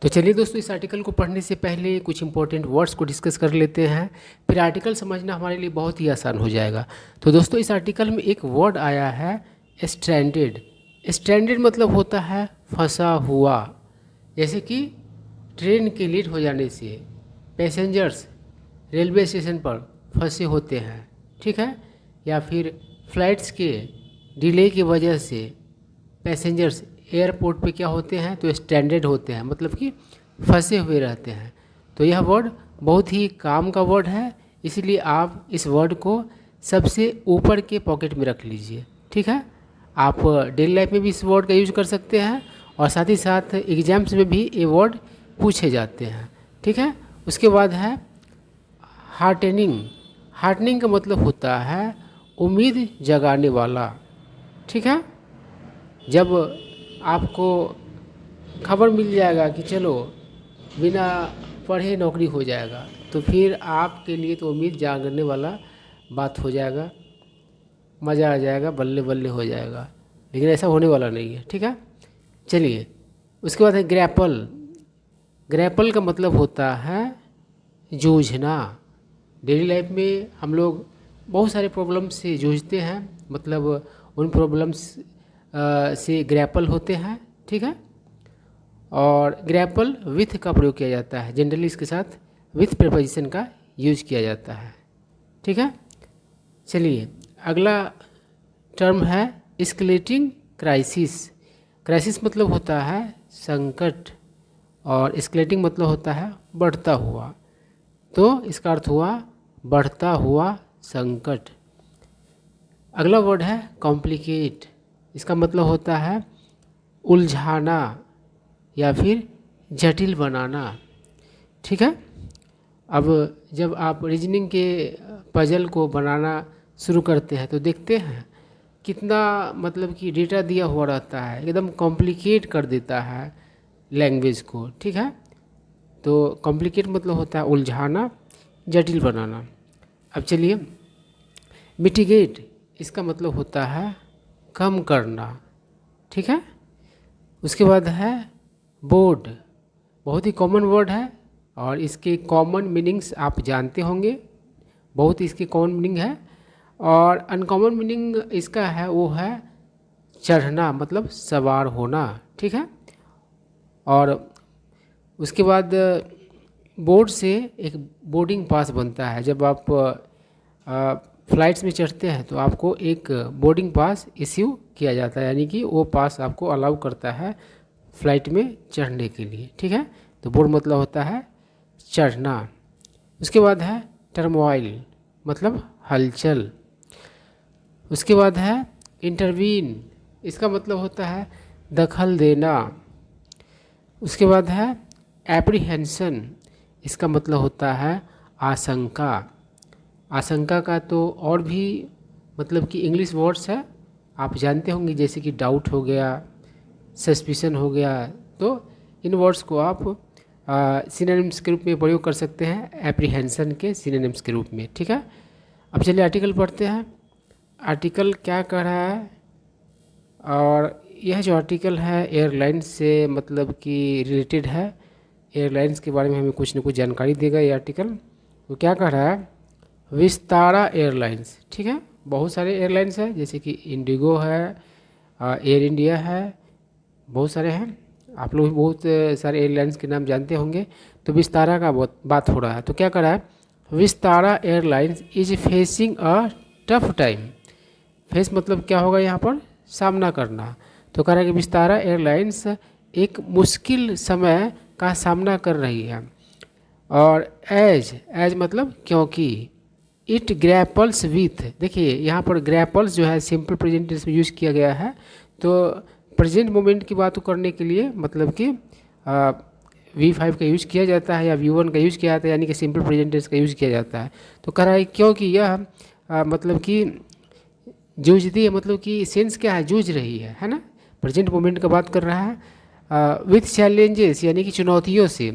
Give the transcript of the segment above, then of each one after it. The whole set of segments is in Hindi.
तो चलिए दोस्तों, इस आर्टिकल को पढ़ने से पहले कुछ इंपॉर्टेंट वर्ड्स को डिस्कस कर लेते हैं। फिर आर्टिकल समझना हमारे लिए बहुत ही आसान हो जाएगा। तो दोस्तों, इस आर्टिकल में एक वर्ड आया है स्ट्रैंडेड। स्ट्रैंडेड मतलब होता है फंसा हुआ। जैसे कि ट्रेन के लेट हो जाने से पैसेंजर्स रेलवे स्टेशन पर फंसे होते हैं, ठीक है। या फिर फ्लाइट्स के डिले की वजह से पैसेंजर्स एयरपोर्ट पे क्या होते हैं, तो स्ट्रैंडेड होते हैं, मतलब कि फंसे हुए रहते हैं। तो यह वर्ड बहुत ही काम का वर्ड है, इसलिए आप इस वर्ड को सबसे ऊपर के पॉकेट में रख लीजिए, ठीक है। आप डेली लाइफ में भी इस वर्ड का यूज कर सकते हैं और साथ ही साथ एग्जाम्स में भी ये वर्ड पूछे जाते हैं, ठीक है। उसके बाद है हार्टनिंग। हार्टनिंग का मतलब होता है उम्मीद जगाने वाला, ठीक है। जब आपको खबर मिल जाएगा कि चलो बिना पढ़े नौकरी हो जाएगा, तो फिर आपके लिए तो उम्मीद जागने वाला बात हो जाएगा, मज़ा आ जाएगा, बल्ले बल्ले हो जाएगा। लेकिन ऐसा होने वाला नहीं है, ठीक है। चलिए, उसके बाद है ग्रैपल। ग्रैपल का मतलब होता है जूझना। डेली लाइफ में हम लोग बहुत सारे प्रॉब्लम से जूझते हैं, मतलब उन प्रॉब्लम्स से ग्रैपल होते हैं, ठीक है। और ग्रैपल विथ का प्रयोग किया जाता है, जनरली इसके साथ विथ प्रीपोजिशन का यूज किया जाता है, ठीक है। चलिए, अगला टर्म है एस्केलेटिंग क्राइसिस। क्राइसिस मतलब होता है संकट और एस्केलेटिंग मतलब होता है बढ़ता हुआ। तो इसका अर्थ हुआ बढ़ता हुआ संकट। अगला वर्ड है कॉम्प्लिकेट। इसका मतलब होता है उलझाना या फिर जटिल बनाना, ठीक है। अब जब आप रीजनिंग के पजल को बनाना शुरू करते हैं तो देखते हैं कितना मतलब कि डेटा दिया हुआ रहता है, एकदम कॉम्प्लिकेट कर देता है लैंग्वेज को, ठीक है। तो कॉम्प्लिकेट मतलब होता है उलझाना, जटिल बनाना। अब चलिए, मिटिगेट। इसका मतलब होता है कम करना, ठीक है। उसके बाद है बोर्ड। बहुत ही कॉमन वर्ड है और इसके कॉमन मीनिंग्स आप जानते होंगे, बहुत इसके कॉमन मीनिंग है। और अनकॉमन मीनिंग इसका है वो है चढ़ना, मतलब सवार होना, ठीक है। और उसके बाद बोर्ड से एक बोर्डिंग पास बनता है। जब आप फ्लाइट्स में चढ़ते हैं तो आपको एक बोर्डिंग पास इश्यू किया जाता है, यानी कि वो पास आपको अलाउ करता है फ्लाइट में चढ़ने के लिए, ठीक है। तो बोर्ड मतलब होता है चढ़ना। उसके बाद है टर्मोइल, मतलब हलचल। उसके बाद है इंटरवीन। इसका मतलब होता है दखल देना। उसके बाद है एप्रीहेंशन। इसका मतलब होता है आशंका। आशंका का तो और भी मतलब कि इंग्लिश वर्ड्स है, आप जानते होंगे, जैसे कि डाउट हो गया, सस्पिशन हो गया। तो इन वर्ड्स को आप सिनोनिम्स के रूप में प्रयोग कर सकते हैं, एप्रीहेंशन के सिनोनिम्स के रूप में, ठीक है। अब चलिए आर्टिकल पढ़ते हैं। आर्टिकल क्या कह रहा है, और यह जो आर्टिकल है एयरलाइंस से मतलब कि रिलेटेड है। एयरलाइंस के बारे में हमें कुछ न कुछ जानकारी देगा ये आर्टिकल। तो क्या कह रहा है, विस्तारा एयरलाइंस, ठीक है। बहुत सारे एयरलाइंस है, जैसे कि इंडिगो है, एयर इंडिया है, बहुत सारे हैं। आप लोग भी बहुत सारे एयरलाइंस के नाम जानते होंगे। तो विस्तारा का बात हो रहा है। तो क्या कर रहा है, Vistara airlines is facing a tough time. Face मतलब क्या होगा यहाँ पर, सामना करना। तो कह रहा है कि विस्तारा एयरलाइंस एक मुश्किल समय का सामना कर रही है। और एज मतलब क्योंकि, इट ग्रैपल्स विथ। देखिए यहाँ पर ग्रैपल्स जो है सिंपल प्रेजेंट टेंस में यूज़ किया गया है। तो प्रेजेंट मोमेंट की बात करने के लिए मतलब कि V5 का यूज़ किया जाता है या V1 का यूज़ किया जाता है, यानी कि सिंपल प्रेजेंट टेंस का यूज़ किया जाता है। तो कह रहा है क्योंकि यह मतलब कि जूझती है, मतलब कि सेंस क्या है, जूझ रही है ना। प्रेजेंट मोमेंट का बात कर रहा है। विथ चैलेंजेस यानी कि चुनौतियों से।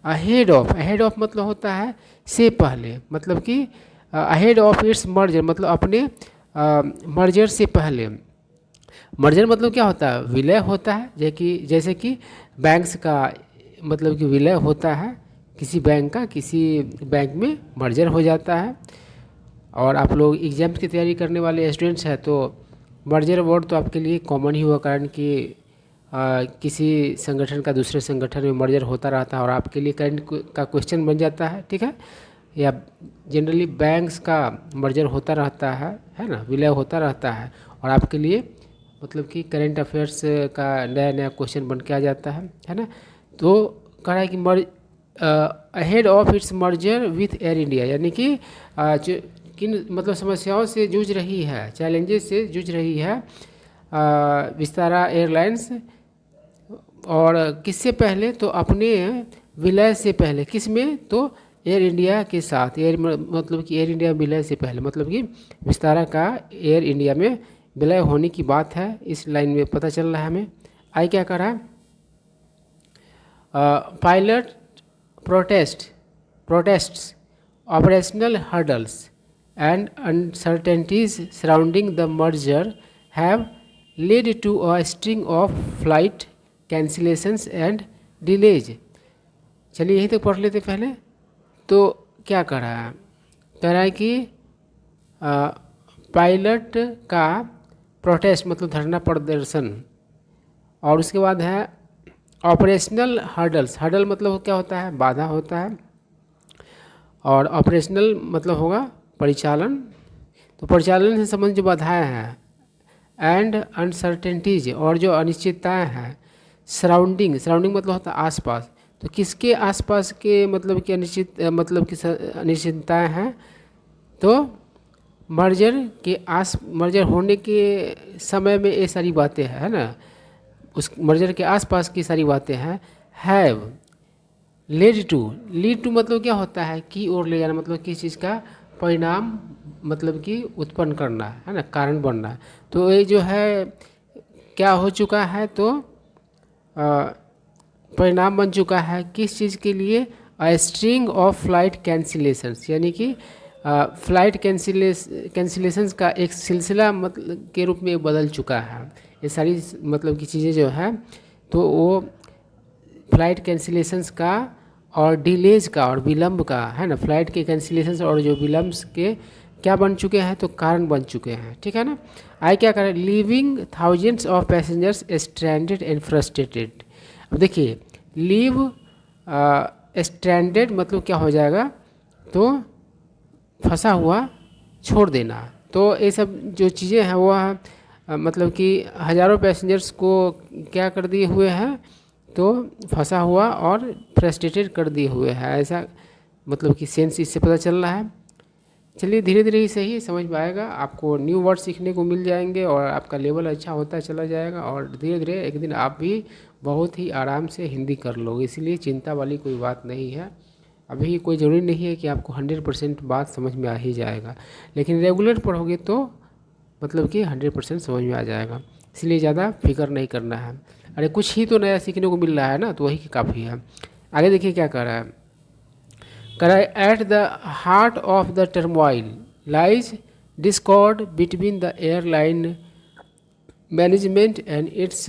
अहेड ऑफ मतलब होता है से पहले, मतलब कि अहेड ऑफ इट्स मर्जर मतलब अपने मर्जर से पहले। मर्जर मतलब क्या होता है, विलय होता है, जैसे कि बैंक्स का मतलब कि विलय होता है किसी बैंक का किसी बैंक में मर्जर हो जाता है। और आप लोग एग्जाम्स की तैयारी करने वाले स्टूडेंट्स हैं तो मर्जर वर्ड तो आपके लिए कॉमन ही हुआ, कारण कि किसी संगठन का दूसरे संगठन में मर्जर होता रहता है और आपके लिए करंट का क्वेश्चन बन जाता है, ठीक है। या जनरली बैंक्स का मर्जर होता रहता है ना, विलय होता रहता है और आपके लिए मतलब कि करंट अफेयर्स का नया नया क्वेश्चन बन के आ जाता है ना। तो कह रहा है कि ahead of its merger with air India, यानी कि किन मतलब समस्याओं से जूझ रही है, चैलेंजेस से जूझ रही है विस्तारा एयरलाइंस। और किससे पहले, तो अपने विलय से पहले, किस में, तो एयर इंडिया के साथ। एयर मतलब कि एयर इंडिया विलय से पहले, मतलब कि विस्तारा का एयर इंडिया में विलय होने की बात है, इस लाइन में पता चल रहा है हमें। आई क्या कर रहा है, pilot protests operational hurdles and uncertainties surrounding the merger have led to a string of flight cancellations and delays। चलिए यहीं तक पढ़ लेते पहले। तो क्या कह रहा है, कह रहा है कि पायलट का प्रोटेस्ट मतलब धरना प्रदर्शन, और उसके बाद है ऑपरेशनल हर्डल्स। हर्डल मतलब क्या होता है, बाधा होता है, और ऑपरेशनल मतलब होगा परिचालन। तो परिचालन से संबंधित जो बाधाएं हैं, एंड अनसर्टेनिटीज और जो अनिश्चितताएं हैं, सराउंडिंग मतलब होता है आसपास। तो किसके आसपास के मतलब कि अनिश्चितताएं हैं, तो मर्जर होने के समय में ये सारी बातें है ना, उस मर्जर के आसपास की सारी बातें हैं। हैव लीड टू मतलब क्या होता है, की ओर ले जाना, मतलब किस चीज़ का परिणाम मतलब कि उत्पन्न करना है ना, कारण बनना। तो ये जो है क्या हो चुका है, तो परिणाम बन चुका है किस चीज़ के लिए, स्ट्रिंग ऑफ फ्लाइट कैंसिलेशंस, यानी कि फ्लाइट कैंसिलेशंस का एक सिलसिला मतलब के रूप में बदल चुका है। ये सारी मतलब की चीज़ें जो है, तो वो फ्लाइट कैंसिलेशंस का और डिलेज का और विलम्ब का है ना, फ्लाइट के कैंसिलेशंस और जो विलम्ब के क्या बन चुके हैं, तो कारण बन चुके हैं, ठीक है ना। आई क्या करें, leaving thousands of passengers stranded and frustrated. अब देखिए लीव स्ट्रैंडेड मतलब क्या हो जाएगा, तो फंसा हुआ, छोड़ देना। तो ये सब जो चीज़ें हैं वो मतलब कि हज़ारों पैसेंजर्स को क्या कर दिए हुए हैं, तो फंसा हुआ और फ्रस्ट्रेटेड कर दिए हुए हैं, ऐसा मतलब कि सेंस इससे पता चल रहा है। चलिए धीरे धीरे ही सही समझ में आएगा, आपको न्यू वर्ड सीखने को मिल जाएंगे और आपका लेवल अच्छा होता चला जाएगा, और धीरे धीरे एक दिन आप भी बहुत ही आराम से हिंदी कर लोगे। इसलिए चिंता वाली कोई बात नहीं है। अभी कोई ज़रूरी नहीं है कि आपको 100% बात समझ में आ ही जाएगा, लेकिन रेगुलर पढ़ोगे तो मतलब कि 100% समझ में आ जाएगा। इसलिए ज़्यादा फिक्र नहीं करना है। अरे कुछ ही तो नया सीखने को मिल रहा है ना, तो वही काफ़ी है। आगे देखिए क्या कर रहा है, कह रहा है at the heart of the turmoil lies Discord between the airline management and it's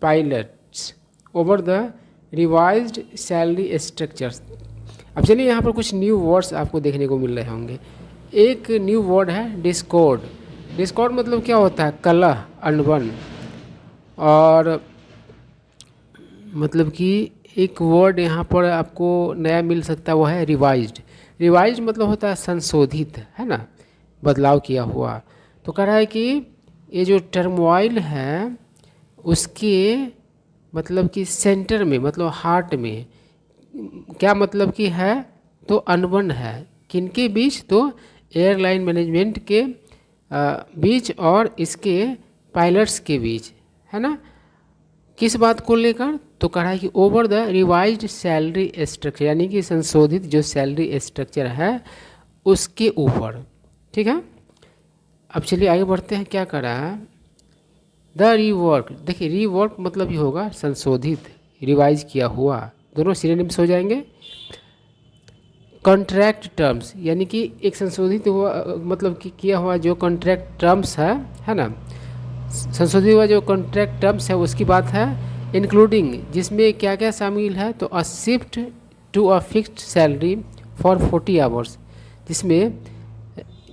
pilots over the revised salary structures. अब चलिए यहाँ पर कुछ न्यू वर्ड्स आपको देखने को मिल रहे होंगे। एक न्यू वर्ड है डिस्कॉर्ड। डिस्कॉर्ड मतलब क्या होता है, कलह, अनबन। और मतलब कि एक वर्ड यहाँ पर आपको नया मिल सकता है, वो है रिवाइज्ड। रिवाइज्ड मतलब होता है संशोधित, है ना, बदलाव किया हुआ। तो कह रहा है कि ये जो टर्मोइल है उसके मतलब कि सेंटर में, मतलब हार्ट में क्या मतलब कि है, तो अनबन है। किनके बीच, तो एयरलाइन मैनेजमेंट के बीच और इसके पायलट्स के बीच, है ना। किस बात को लेकर, तो कहा है कि over the revised salary structure, यानी कि संशोधित जो सैलरी स्ट्रक्चर है उसके ऊपर, ठीक है। अब चलिए आगे बढ़ते हैं, क्या करा है, द रीवर्क। देखिए रीवर्क मतलब ही होगा संशोधित, रिवाइज किया हुआ, दोनों सिनोनिम्स हो जाएंगे। कॉन्ट्रैक्ट टर्म्स, यानी कि एक संशोधित हुआ मतलब कि किया हुआ जो कॉन्ट्रैक्ट टर्म्स है ना, संशोधित हुआ जो कॉन्ट्रैक्ट टर्म्स है उसकी बात है। इंक्लूडिंग, जिसमें क्या क्या शामिल है, तो a shift to a fixed salary for 40 hours, जिसमें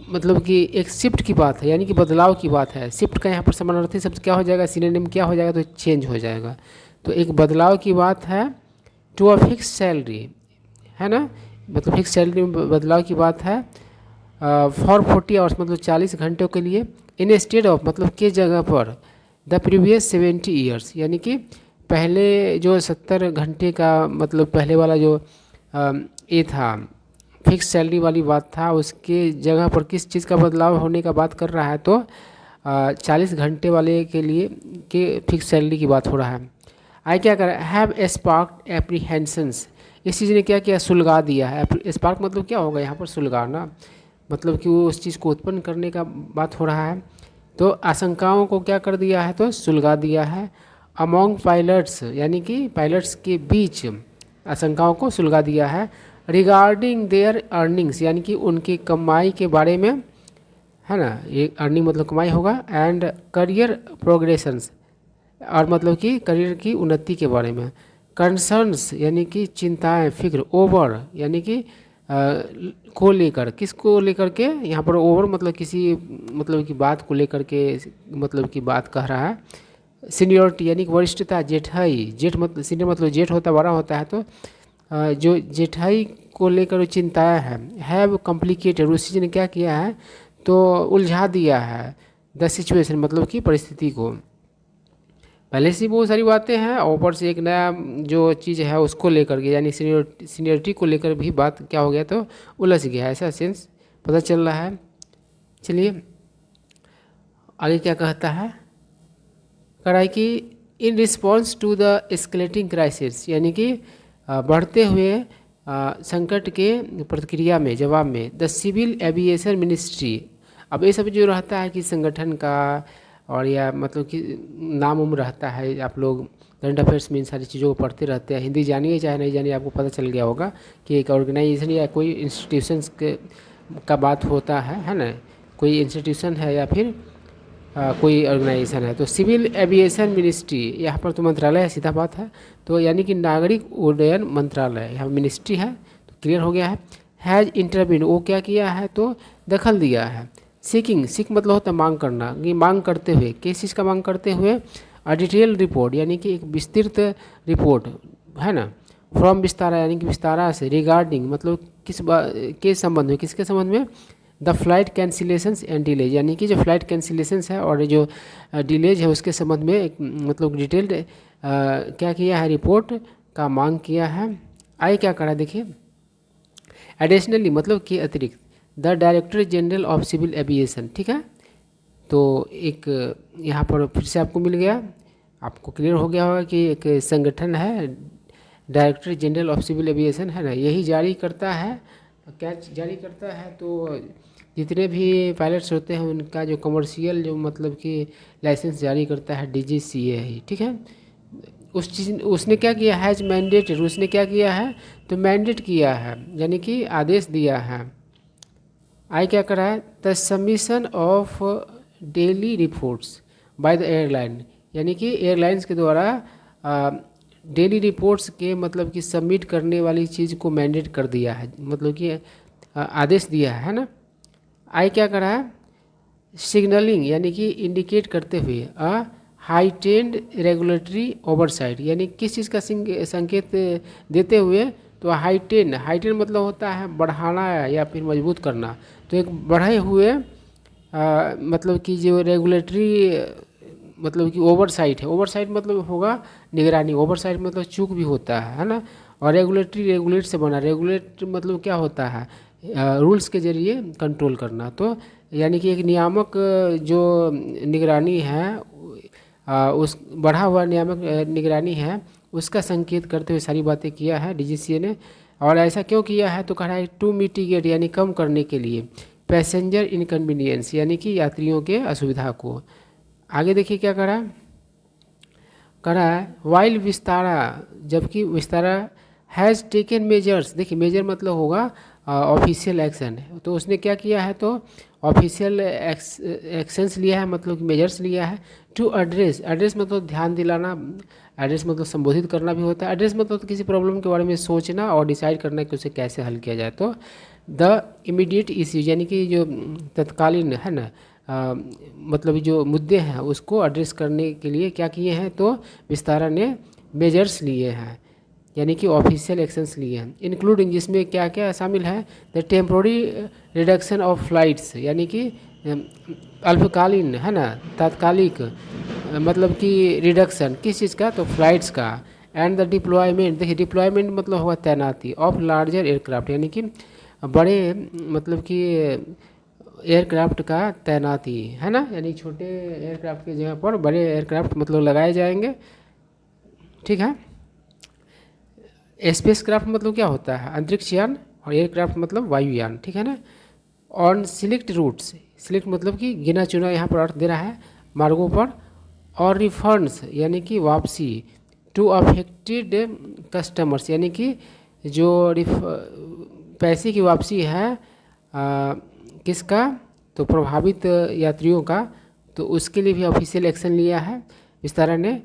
मतलब कि एक शिफ्ट की बात है, यानी कि बदलाव की बात है। शिफ्ट का यहाँ पर समानार्थी शब्द क्या हो जाएगा, सिनोनिम क्या हो जाएगा, तो चेंज हो जाएगा। तो एक बदलाव की बात है, टू अ फिक्स सैलरी, है ना, मतलब फिक्स सैलरी में बदलाव की बात है। फॉर 40 आवर्स मतलब 40 घंटों के लिए, इन स्टेड ऑफ मतलब के जगह पर, द प्रीवियस 70 ईयर्स, यानी कि पहले जो 70 घंटे का मतलब पहले वाला जो ये था फिक्स सैलरी वाली बात था, उसके जगह पर किस चीज़ का बदलाव होने का बात कर रहा है, तो 40 घंटे वाले के लिए के फिक्स सैलरी की बात हो रहा है। आई क्या कर हैव स्पार्क एप्रीहेंशंस, इस चीज़ ने क्या किया, सुलगा दिया है। स्पार्क मतलब क्या होगा यहाँ पर, सुलगाना, मतलब कि वो उस चीज़ को उत्पन्न करने का बात हो रहा है। तो आशंकाओं को क्या कर दिया है, तो सुलगा दिया है। अमोंग पायलट्स, यानी कि पायलट्स के बीच आशंकाओं को सुलगा दिया है। रिगार्डिंग देयर अर्निंग्स, यानी कि उनकी कमाई के बारे में, है ना, ये अर्निंग मतलब कमाई होगा। एंड करियर प्रोग्रेशंस, और मतलब कि करियर की उन्नति के बारे में। कंसर्न्स, यानी कि चिंताएं, फिक्र। ओवर, यानी कि को लेकर, किसको लेकर के, यहाँ पर ओवर मतलब किसी मतलब की बात को लेकर के, मतलब की बात कह रहा है। सीनियरिटी यानी कि वरिष्ठता, जेठाई, जेठ मतलब सीनियर मतलब जेठ होता है, बड़ा होता है, तो जो जेठाई को लेकर चिंताएं हैं। हैव कॉम्प्लिकेटेड, उस चीज़ ने क्या किया है, तो उलझा दिया है। द सिचुएशन मतलब कि परिस्थिति को, पहले से बहुत सारी बातें हैं, और ऊपर से एक नया जो चीज़ है उसको लेकर के, यानी सीनियरिटी को लेकर भी बात क्या हो गया, तो उलझ गया, ऐसा सेंस पता चल रहा है। चलिए आगे क्या कहता है, कह रहा है कि in response to the escalating crisis, यानी कि बढ़ते हुए संकट के प्रतिक्रिया में, जवाब में, द सिविल एविएशन मिनिस्ट्री, अब ये सब जो रहता है कि संगठन का, और या मतलब कि नाम उम रहता है, आप लोग करंट अफेयर्स में इन सारी चीज़ों को पढ़ते रहते हैं, हिंदी जानिए चाहे नहीं जानिए, आपको पता चल गया होगा कि एक ऑर्गेनाइजेशन या कोई इंस्टीट्यूशंस का बात होता है ना, कोई इंस्टीट्यूशन है या फिर कोई ऑर्गेनाइजेशन है। तो सिविल एविएशन मिनिस्ट्री, यहाँ पर तो मंत्रालय है, सीधा बात है, तो यानी कि नागरिक उड्डयन मंत्रालय, यहाँ मिनिस्ट्री है, तो क्लियर हो गया है। हैज़ इंटरवीन, वो क्या किया है, तो दखल दिया है। सीकिंग, सीक मतलब होता है मांग करना, कि मांग करते हुए, किस चीज़ का मांग करते हुए, डिटेल रिपोर्ट, यानी कि एक विस्तृत रिपोर्ट, है ना, फ्रॉम विस्तारा, यानी कि विस्तारा से, रिगार्डिंग मतलब किस के संबंध में, किसके संबंध में, the flight cancellations and delays, यानी कि जो फ्लाइट कैंसिलेशंस है और जो डिलेज है उसके संबंध में एक मतलब डिटेल्ड क्या किया है, रिपोर्ट का मांग किया है। आई क्या करा, देखिए, एडिशनली मतलब कि अतिरिक्त, the director general of civil aviation, ठीक है, तो एक यहाँ पर फिर से आपको मिल गया, आपको क्लियर हो गया होगा कि एक संगठन है director general of civil aviation, है ना, यही जारी करता है, क्या जारी करता है, तो जितने भी पायलट्स होते हैं उनका जो कमर्शियल जो मतलब कि लाइसेंस जारी करता है DGCA ही, ठीक है। उस चीज़ उसने क्या किया, हैज मैंडेटेड, उसने क्या किया है, तो मैंडेट किया है, यानी कि आदेश दिया है। आई क्या करा है, the submission of daily reports by the airline, यानी कि एयरलाइंस के द्वारा डेली रिपोर्ट्स के मतलब कि सबमिट करने वाली चीज़ को मैंडेट कर दिया है, मतलब कि आदेश दिया है ना। आई क्या करा है, सिग्नलिंग यानी कि इंडिकेट करते हुए, हाइटेंड रेगुलेटरी ओवरसाइट, यानी किस चीज़ का संकेत देते हुए, तो हाइटेंड, हाइटेंड मतलब होता है बढ़ाना या फिर मजबूत करना, तो एक बढ़े हुए मतलब कि जो रेगुलेटरी मतलब कि ओवरसाइट है, ओवरसाइट मतलब होगा निगरानी, ओवरसाइट मतलब चूक भी होता है ना, और रेगुलेटरी रेगुलेट से बना, रेगुलेट मतलब क्या होता है, रूल्स के जरिए कंट्रोल करना, तो यानी कि एक नियामक जो निगरानी है, उस बढ़ा हुआ नियामक निगरानी है, उसका संकेत करते हुए सारी बातें किया है DGCA ने। और ऐसा क्यों किया है, तो कह रहा है टू मिटिगेट, यानी कम करने के लिए, पैसेंजर इनकन्वीनियंस, यानी कि यात्रियों के असुविधा को। आगे देखिए क्या करा है वाइल विस्तारा, जबकि विस्तारा हैज़ टेकन मेजर्स, देखिए मेजर मतलब होगा ऑफिशियल एक्शन, तो उसने क्या किया है, तो ऑफिशियल एक्शंस लिया है, मतलब मेजर्स लिया है टू एड्रेस, एड्रेस मतलब ध्यान दिलाना, एड्रेस मतलब संबोधित करना भी होता है, एड्रेस मतलब तो किसी प्रॉब्लम के बारे में सोचना और डिसाइड करना कि उसे कैसे हल किया जाए। तो द इमीडिएट इश्यूज यानी कि जो तत्कालीन है ना, मतलब जो मुद्दे हैं उसको एड्रेस करने के लिए क्या किए हैं, तो विस्तारा ने मेजर्स लिए हैं, यानी कि ऑफिशियल एक्शंस लिए हैं, इंक्लूडिंग जिसमें क्या क्या शामिल है, the temporary reduction of flights, यानी कि अल्पकालीन है ना, तात्कालिक मतलब कि रिडक्शन किस चीज़ का, तो फ्लाइट्स का, एंड द डिप्लॉयमेंट, देखिए डिप्लॉयमेंट मतलब होगा तैनाती, ऑफ लार्जर एयरक्राफ्ट, यानी कि बड़े मतलब कि एयरक्राफ्ट का तैनाती है ना, यानी छोटे एयरक्राफ्ट की जगह पर बड़े एयरक्राफ्ट मतलब लगाए जाएंगे, ठीक है। स्पेस क्राफ्ट मतलब क्या होता है, अंतरिक्ष यान, और एयरक्राफ्ट मतलब वायुयान, ठीक है ना। ऑन सिलेक्ट रूट्स, सिलेक्ट मतलब कि गिना चुना यहाँ पर अर्थ दे रहा है, मार्गों पर, और रिफंड्स यानी कि वापसी, टू अफेक्टेड कस्टमर्स, यानी कि जो पैसे की वापसी है किसका, तो प्रभावित यात्रियों का, तो उसके लिए भी ऑफिशियल एक्शन लिया है विस्तारा ने।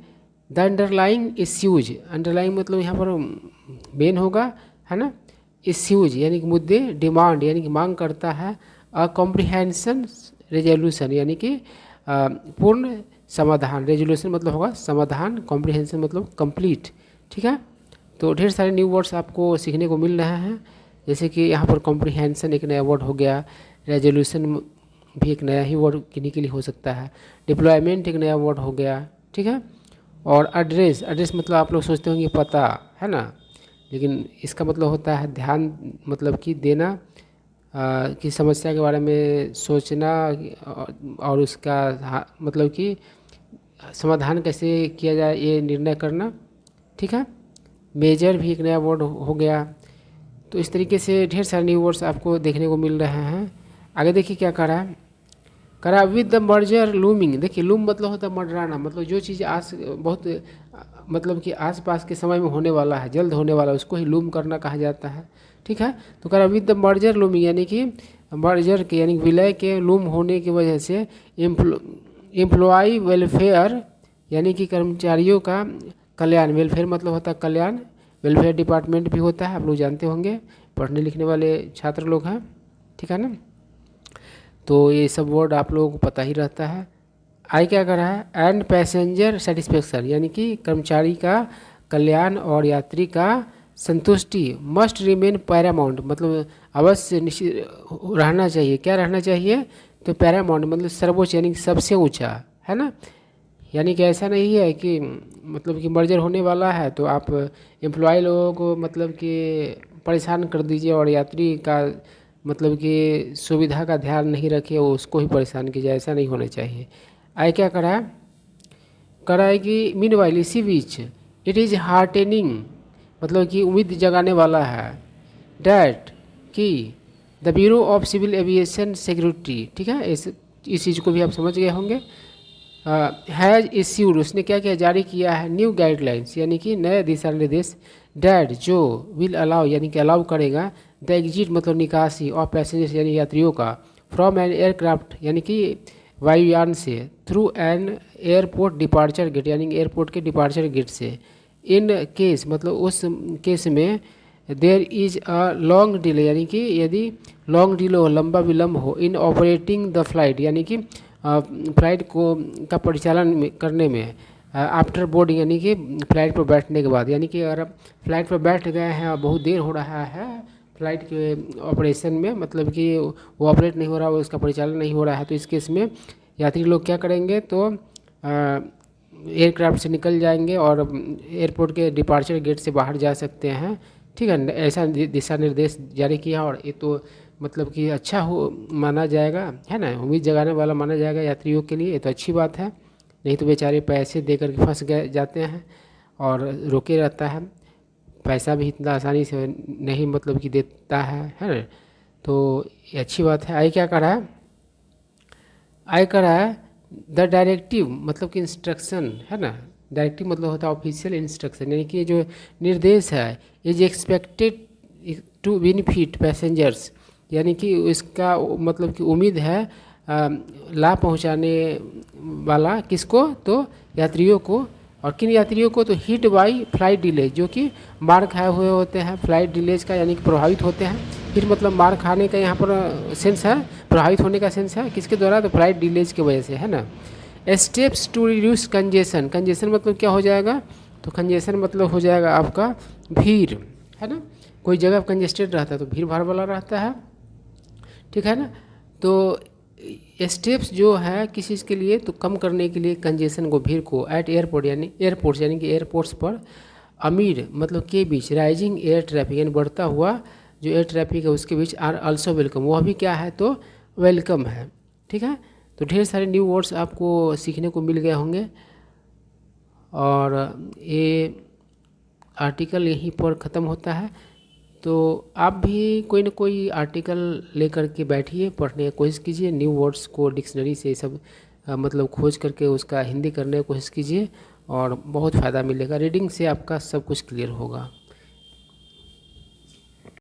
द अंडरलाइंग इश्यूज, अंडरलाइंग मतलब यहाँ पर मेन होगा है ना, इश्यूज यानी कि मुद्दे, डिमांड यानी कि मांग करता है, अ कॉम्प्रिहेंशन रेजोल्यूशन यानी कि पूर्ण समाधान, रेजोल्यूशन मतलब होगा समाधान, कॉम्प्रिहेंशन मतलब कंप्लीट, ठीक है। तो ढेर सारे न्यू वर्ड्स आपको सीखने को मिल रहे हैं, जैसे कि यहाँ पर कॉम्प्रिहेंशन एक नया वर्ड हो गया, रेजोल्यूशन भी एक नया ही वर्ड किन्हीं के लिए हो सकता है, डिप्लॉयमेंट एक नया वर्ड हो गया, ठीक है। और एड्रेस, एड्रेस मतलब आप लोग सोचते होंगे पता है ना, लेकिन इसका मतलब होता है ध्यान, मतलब कि देना, कि समस्या के बारे में सोचना, और उसका मतलब कि समाधान कैसे किया जाए ये निर्णय करना, ठीक है। मेजर भी एक नया वर्ड हो गया। तो इस तरीके से ढेर सारे न्यू वर्ड्स आपको देखने को मिल रहे हैं। आगे देखिए क्या करा विद द मर्जर लूमिंग, देखिए लूम मतलब होता है मंडराना, मतलब जो चीज़ आस बहुत मतलब कि आसपास के समय में होने वाला है, जल्द होने वाला है, उसको ही लूम करना कहा जाता है, ठीक है। तो करा विद द मर्जर लूमिंग यानी कि मर्जर के यानी विलय के लूम होने की वजह से एम्प्लॉय वेलफेयर यानी कि कर्मचारियों का कल्याण, वेलफेयर मतलब होता है कल्याण, वेलफेयर डिपार्टमेंट भी होता है, आप लोग जानते होंगे, पढ़ने लिखने वाले छात्र लोग हैं, ठीक है ना। तो ये सब वर्ड आप लोगों को पता ही रहता है। आई क्या कर रहा है, एंड पैसेंजर सेटिस्फेक्शन यानी कि कर्मचारी का कल्याण और यात्री का संतुष्टि, मस्ट रिमेन पैरामाउंट मतलब अवश्य निश्चित रहना चाहिए, क्या रहना चाहिए, तो पैरामाउंट मतलब सर्वोच्च यानी कि सबसे ऊंचा, है ना। यानी कि ऐसा नहीं है कि मतलब कि मर्जर होने वाला है तो आप एम्प्लॉय लोगों को मतलब कि परेशान कर दीजिए और यात्री का मतलब कि सुविधा का ध्यान नहीं रखिए, उसको ही परेशान कीजिए, ऐसा नहीं होना चाहिए। आए क्या करा है कि मीन वाइल इसी बीच इट इज़ हार्टेनिंग मतलब कि उम्मीद जगाने वाला है, डैट कि the bureau of civil aviation security, ठीक है, इस चीज़ को भी आप समझ गए होंगे। हैज़ इश्यूड, उसने क्या किया, जारी किया है, न्यू गाइडलाइंस यानी कि नए दिशा निर्देश, डैट जो विल अलाउ यानी कि अलाउ करेगा, द एग्जिट मतलब निकासी, और पैसेंजर्स यानी यात्रियों का, फ्रॉम एन एयरक्राफ्ट यानी कि वायुयान से, through an airport departure gate यानी कि एयरपोर्ट के डिपार्चर गेट से, इन केस मतलब उस केस में, there is a long delay यानी कि यदि लॉन्ग डिले हो, लंबा विलम्ब हो, इन ऑपरेटिंग द फ्लाइट यानी कि फ्लाइट को का परिचालन करने में, आफ्टर बोर्डिंग यानी कि फ्लाइट पर बैठने के बाद, यानी कि अगर आप फ्लाइट पर बैठ गए हैं और बहुत देर हो रहा है फ्लाइट के ऑपरेशन में, मतलब कि वो ऑपरेट नहीं हो रहा, उसका परिचालन नहीं हो रहा है, तो इस केस में यात्री लोग क्या करेंगे, तो एयरक्राफ्ट से निकल जाएंगे और एयरपोर्ट के डिपार्चर गेट से बाहर जा सकते हैं, ठीक है। ऐसा दिशा निर्देश जारी किया और ये तो मतलब कि अच्छा हो माना जाएगा, है ना, उम्मीद जगाने वाला माना जाएगा यात्रियों के लिए, ये तो अच्छी बात है। नहीं तो बेचारे पैसे दे करके फंस गए जाते हैं और रोके रहता है, पैसा भी इतना आसानी से नहीं मतलब कि देता है ना। तो ये अच्छी बात है। आई क्या करा है द डायरेक्टिव मतलब कि इंस्ट्रक्शन, है ना, डायरेक्टिव मतलब होता है ऑफिशियल इंस्ट्रक्शन, यानी कि ये जो निर्देश है is expected to benefit passengers, यानी कि इसका मतलब कि उम्मीद है लाभ पहुंचाने वाला किसको, तो यात्रियों को। और किन यात्रियों को, तो हिट बाई फ्लाइट डिले, जो कि मार खाए हुए होते हैं फ्लाइट डिलेज का, यानी कि प्रभावित होते हैं। हिट मतलब मार खाने का यहाँ पर सेंस है, प्रभावित होने का सेंस है किसके द्वारा, तो फ्लाइट डिलेज की वजह से, है ना। Steps to reduce congestion, congestion मतलब क्या हो जाएगा, तो कंजेशन मतलब हो जाएगा आपका भीड़, है ना। कोई जगह कंजेस्टेड रहता है तो भीड़ भाड़ वाला रहता है, ठीक है ना। तो स्टेप्स जो है किस चीज़ के लिए, तो कम करने के लिए कंजेशन को, भीड़ को, एट एयरपोर्ट यानी कि एयरपोर्ट्स पर, अमीर मतलब के बीच, राइजिंग एयर ट्रैफिक यानी बढ़ता हुआ जो एयर ट्रैफिक है उसके बीच, आर आल्सो वेलकम, वह भी क्या है, तो वेलकम है, ठीक है। तो ढेर सारे न्यू वर्ड्स आपको सीखने को मिल गए होंगे, और ये आर्टिकल यहीं पर ख़त्म होता है। तो आप भी कोई ना कोई आर्टिकल लेकर के बैठिए, पढ़ने की कोशिश कीजिए, न्यू वर्ड्स को डिक्शनरी से सब मतलब खोज करके उसका हिंदी करने की कोशिश कीजिए, और बहुत फ़ायदा मिलेगा। रीडिंग से आपका सब कुछ क्लियर होगा।